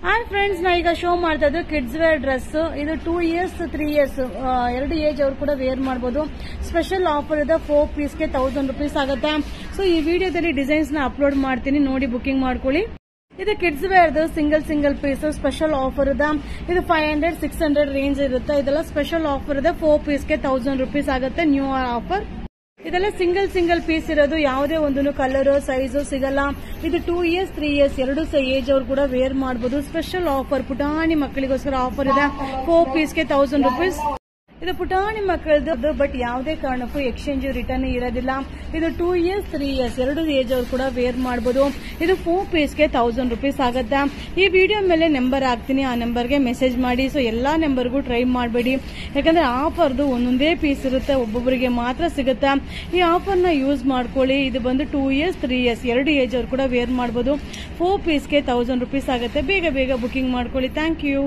Hi friends, ನಾ ಈಗ show ಮಾಡ್ತಾ ಇದ್ದು ಕಿಡ್ಸ್ ವೇರ್ ಡ್ರೆಸ್. ಇದು 2 years 3 years 2 ಏಜ್ ಅವ್ರು ಕೂಡ ವೇರ್ ಮಾಡಬಹುದು. ಸ್ಪೆಷಲ್ ಆಫರ್ ಇದೆ. 4 ಪೀಸ್ಗೆ 1000 rupees ಆಗುತ್ತೆ. ಸೊ ಈ ವಿಡಿಯೋದಲ್ಲಿ ಡಿಸೈನ್ಸ್ ನ ಅಪ್ಲೋಡ್ ಮಾಡ್ತೀನಿ, ನೋಡಿ ಬುಕಿಂಗ್ ಮಾಡ್ಕೊಳ್ಳಿ. ಇದು kids wear single piece special offer ಇದೆ. ಇದು 500-600 ರೇಂಜ್ ಇರುತ್ತೆ. ಇದೆಲ್ಲ ಸ್ಪೆಷಲ್ ಆಫರ್ ಇದೆ. 4 ಪೀಸ್ಗೆ 1000 rupees ಆಗುತ್ತೆ. New offer. ಇದೆಲ್ಲ ಸಿಂಗಲ್ ಪೀಸ್ ಇರೋದು. ಯಾವುದೇ ಒಂದು ಕಲರ್ ಸೈಜು ಸಿಗಲ್ಲ. ಇದು 2 years 3 years 2 ಏಜ್ ಅವ್ರು ಕೂಡ ವೇರ್ ಮಾಡಬಹುದು. ಸ್ಪೆಷಲ್ ಆಫರ್, ಪುಟಾಣಿ ಮಕ್ಕಳಿಗೋಸ್ಕರ ಆಫರ್ ಇದೆ. 4 ಪೀಸ್ಗೆ 1000 rupees. ಇದು ಪುಟಾಣಿ ಮಕ್ಕಳದ್ದು, ಬಟ್ ಯಾವುದೇ ಕಾರಣಕ್ಕೂ ಎಕ್ಸ್ಚೇಂಜ್ ರಿಟರ್ನ್ ಇರೋದಿಲ್ಲ. ಇದು 2 years 3 years 2 ಏಜ್ ಅವ್ರು ಕೂಡ ವೇರ್ ಮಾಡಬಹುದು. ಇದು 4 ಪೀಸ್ಗೆ 1000 rupees ಆಗುತ್ತೆ. ಈ ವಿಡಿಯೋ ಮೇಲೆ ನಂಬರ್ ಹಾಕ್ತೀನಿ, ಆ ನಂಬರ್ಗೆ ಮೆಸೇಜ್ ಮಾಡಿ. ಸೊ ಎಲ್ಲಾ ನಂಬರ್ಗೂ ಟ್ರೈ ಮಾಡಬೇಡಿ, ಯಾಕಂದ್ರೆ ಆಫರ್ದು ಒಂದೊಂದೇ ಪೀಸ್ ಇರುತ್ತೆ, ಒಬ್ಬೊಬ್ಬರಿಗೆ ಮಾತ್ರ ಸಿಗುತ್ತೆ. ಈ ಆಫರ್ನ ಯೂಸ್ ಮಾಡ್ಕೊಳ್ಳಿ. ಇದು ಬಂದು 2 years 3 years 2 ಏಜ್ ಅವ್ರು ಕೂಡ ವೇರ್ ಮಾಡಬಹುದು. 4 ಪೀಸ್ಗೆ 1000 rupees ಆಗುತ್ತೆ. ಬೇಗ ಬುಕಿಂಗ್ ಮಾಡ್ಕೊಳ್ಳಿ. Thank you.